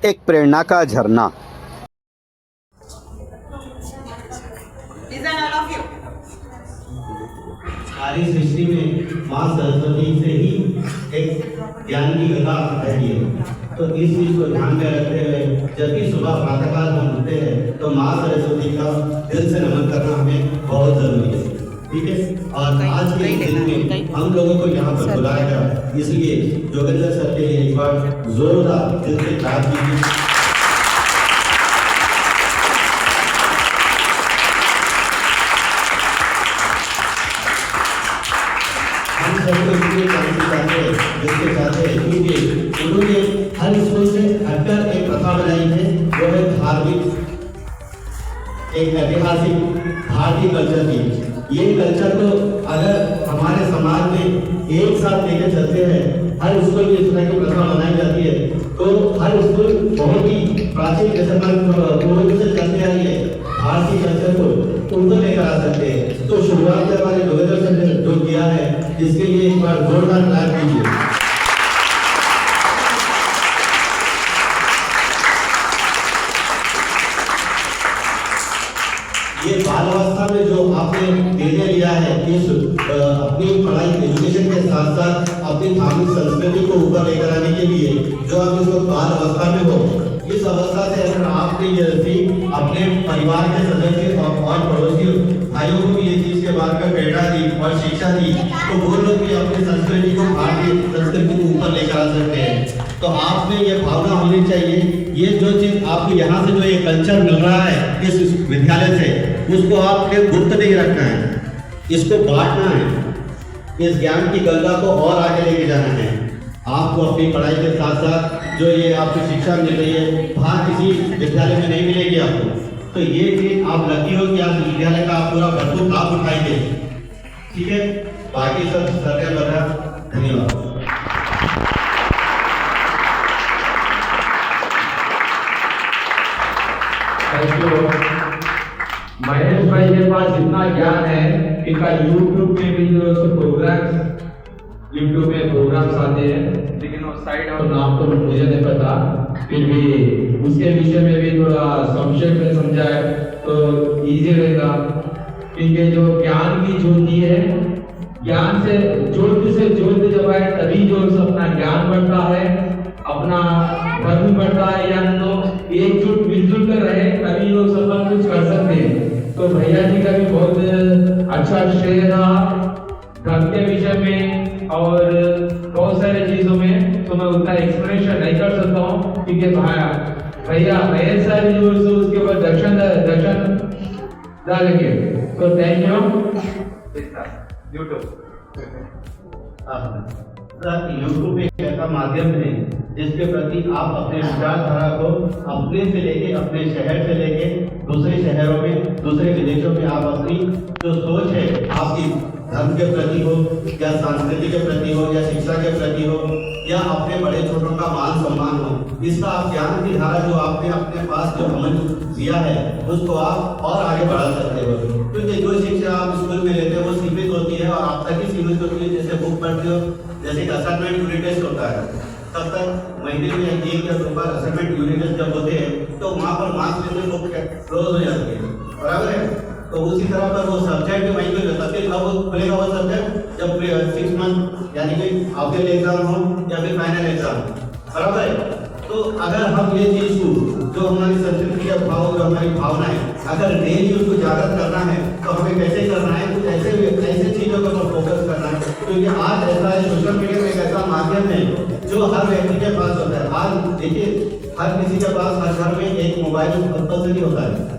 एक प्रेरणा का झरना। सारी सृष्टि में माँ सरस्वती से ही एक ज्ञान की गंगा बहती है। तो इस चीज को ध्यान में रखते हुए जब भी सुबह प्रातःकाल हम उठते हैं तो माँ सरस्वती का दिल से नमन करना हमें बहुत जरूरी है। ठीक है, और आज के दिन में हम लोगों को यहाँ पर बुलाया गया, इसलिए जोगेंद्र सर के लिए एक बार जोरदार दिल से क्लैप कीजिए। जिसके चाहते हैं क्योंकि उन्होंने हर स्कूल से हटकर एक प्रथा बनाई है, वो है धार्मिक, एक ऐतिहासिक भारतीय कल्चर की। ये कल्चर को अगर हमारे समाज में एक साथ लेकर चलते हैं, हर स्कूल में इस तरह की प्रथा बनाई जाती है, तो हर स्कूल बहुत ही प्राचीन पूर्वजों से चलते आई है भारतीय कल्चर को उनको लेकर आ सकते हैं। तो शुरुआत में हमारे जोगेंद्र सर ने जो किया है, इसके लिए एक बार जोरदार क्लैप कीजिए। ये बाल अवस्था में जो आपने निर्णय लिया है इस अपनी पढ़ाई एजुकेशन के साथ साथ अपनी धार्मिक संस्कृति को ऊपर लेकर आने के लिए, जो आप इसको बाल अवस्था में हो, इस अवस्था से अगर आपने ये अपने परिवार के सदस्य और पड़ोसी भाइयों को भी ये चीज के बारे में प्रेरणा दी और शिक्षा दी, तो वो लोग भी अपनी संस्कृति को, भारतीय संस्कृति को ऊपर लेकर आ सकते हैं। तो आप में ये भावना होनी चाहिए, ये जो चीज आपको यहाँ से जो ये कल्चर मिल रहा है इस विद्यालय से, उसको आपके गुप्त नहीं रखना है, इसको बांटना है, इस ज्ञान की गंगा को और आगे लेके जाना है। आपको अपनी पढ़ाई के साथ साथ जो ये आपको शिक्षा मिल रही है, बाहर किसी विद्यालय में नहीं मिलेगी आपको। तो ये चीज आप लकी हो कि आज विद्यालय का आप पूरा भरपूर लाभ उठाएंगे। ठीक है, बाकी सब सरकार बता। धन्यवाद। महेश भाई के पास जितना ज्ञान है, इनका यूट्यूब में भी जो प्रोग्राम्स, यूट्यूब में प्रोग्राम्स आते हैं, लेकिन वो साइड और नाम तो मुझे नहीं पता, फिर भी उसके विषय में भी थोड़ा संक्षेप में समझाए तो इजी रहेगा। क्योंकि जो ज्ञान की ज्योति है, ज्ञान से ज्योति जब आए तभी जो अपना ज्ञान बढ़ता है, अपना धर्म बढ़ता है, या लोग एकजुट मिलजुल कर रहे तभी लोग सब कुछ कर सकते हैं। तो भैया जी का भी बहुत अच्छा श्रेय रहा धर्म के विषय में और बहुत सारे चीजों में। तो मैं उतना एक्सप्लेनेशन नहीं कर सकता हूँ क्योंकि भैया महेश सर जो उसके ऊपर दर्शन डालेंगे। तो थैंक यू। यूट्यूब एक ऐसा माध्यम है जिसके प्रति आप अपने विचारधारा को अपने से लेके, अपने शहर से लेके दूसरे शहरों में, दूसरे विदेशों में आप अपनी जो सोच है आपकी धर्म के प्रति हो या संस्कृति के प्रति हो या शिक्षा के प्रति हो या अपने बड़े छोटों का मान सम्मान हो, इसका आप ज्ञान की धारा जो आपने अपने पास जो अमल दिया है उसको आप और आगे बढ़ा सकते हो। क्योंकि जो शिक्षा आप स्कूल में लेते हो वो सीमित होती है और आप तक ही सीमित होती है। जैसे बुक पढ़ते हो, जैसे असाइनमेंट यूनिट टेस्ट होता है, तब तक महीने में एक या दो बार असाइनमेंट यूनिट टेस्ट जब होते हैं तो वहाँ पर मार्क्स लेने बुक क्लोज हो जाती है, बराबर है। तो उसी तरह पर वो सब्जेक्ट वहीं पे रहता है। अब वो खुलेगा वो सब्जेक्ट जब 6 मंथ यानी कि हाफ एग्जाम हो या फिर फाइनल एग्जाम, बराबर है। तो अगर हम ये चीज को जो हमारी संस्कृति का भाव, जो हमारी भावना है, अगर डेली उसको जागृत करना है तो हमें कैसे करना है, कुछ ऐसे चीजों पर फोकस करना है। क्योंकि आज ऐसा है, सोशल मीडिया में एक ऐसा माध्यम है जो हर व्यक्ति के पास होता है। आज देखिए हर किसी के पास हर घर में एक मोबाइल कंपल्सरी होता है।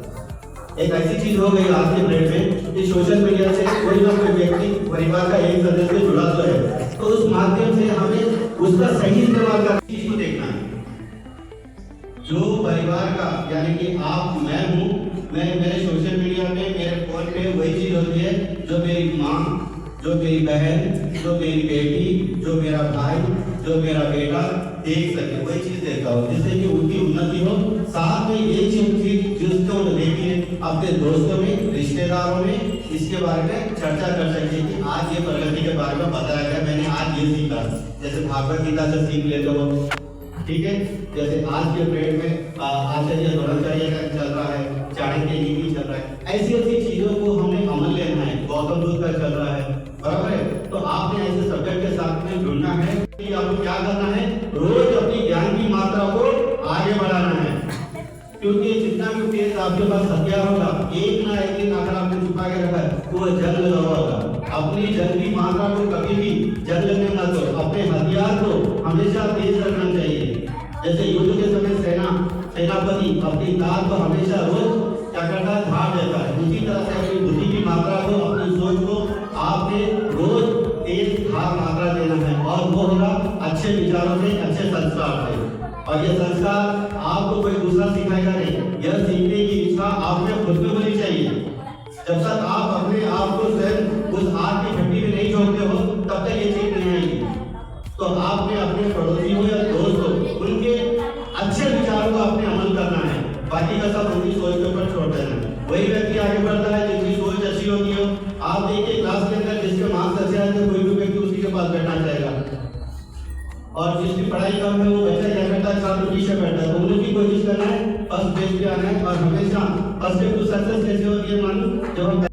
एक ऐसी चीज हो गई आज के डेट में कि सोशल मीडिया से कोई ना कोई व्यक्ति परिवार का एक सदस्य जुड़ा तो है, तो उस माध्यम से हमें उसका सही इस्तेमाल करने की चीज को देखना है। जो परिवार का यानी कि आप, मैं हूँ, मैं मेरे सोशल मीडिया पे, मेरे फोन पे वही चीज होती है जो मेरी माँ, जो मेरी बहन, जो मेरी बेटी, जो मेरा भाई, जो मेरा बेटा देख सके, वही चीज देखता हूँ जिससे कि उनकी उन्नति हो। साथ में ये चीज जिसको देखिए अपने दोस्तों में, रिश्तेदारों में इसके बारे में चर्चा कर सके कि आज ये प्रगति के बारे में बताया गया, मैंने आज ये सीखा। जैसे भागवत गीता से सीख लेते हो, ठीक है। जैसे आज के पीरियड में आचार्य द्रोणाचार्य का चल रहा है, चाणक्य नीति चल रहा है, ऐसी ऐसी चीजों को हमने अमल लेना है। गौतम बुद्ध का चल रहा है, बराबर है। तो आपने ऐसे सब्जेक्ट के साथ में जुड़ना है कि आपको क्या करना है, रोज अपनी ज्ञान की मात्रा को आगे बढ़ाना है। क्योंकि जितना भी तेज आपके पास हथियार होगा, एक ना एक दिन अगर आपने छुपा के रखा है तो वह जंग लगा होगा। अपनी जंग की मात्रा को कभी भी जंग लगने मत दो। अपने हथियार को हमेशा तेज रखना चाहिए। जैसे युद्ध के समय सेनापति अपनी तार को हमेशा रोज क्या करता है, झाड़ देता है। उसी तरह से अपनी बुद्धि की मात्रा को, अपनी सोच को आपने रोज तेज मात्रा देना है, और वो होगा अच्छे विचारों से, अच्छे संस्कार से। और ये संस्कार आपको कोई दूसरा सिखाएगा नहीं, यह सीखने की इच्छा आप में खुद में होनी चाहिए। जब तक आप अपने आप को स्वयं उस आग की भट्टी में नहीं छोड़ते हो, तब तक ये चीज नहीं आएगी। तो आपने अपने पड़ोसी हो या दोस्त हो, उनके अच्छे विचारों को आपने अमल करना है, बाकी का सब उनकी सोच के ऊपर छोड़ देना है। वही व्यक्ति आगे बढ़ता है जिसकी सोच अच्छी होती हो। आप देखिए क्लास के अंदर जिसके मार्क्स अच्छे आए तो कोई भी व्यक्ति उसी के पास बैठना चाहेगा, और जिसकी पढ़ाई कम है वो बच्चा क्या करता है, छात्र पीछे बैठता है। तो उन्हें भी कोशिश करना है फर्स्ट बेंच पे आना है, और हमेशा फर्स्ट बेंच टू सक्सेस कैसे होती है मालूम, जब हम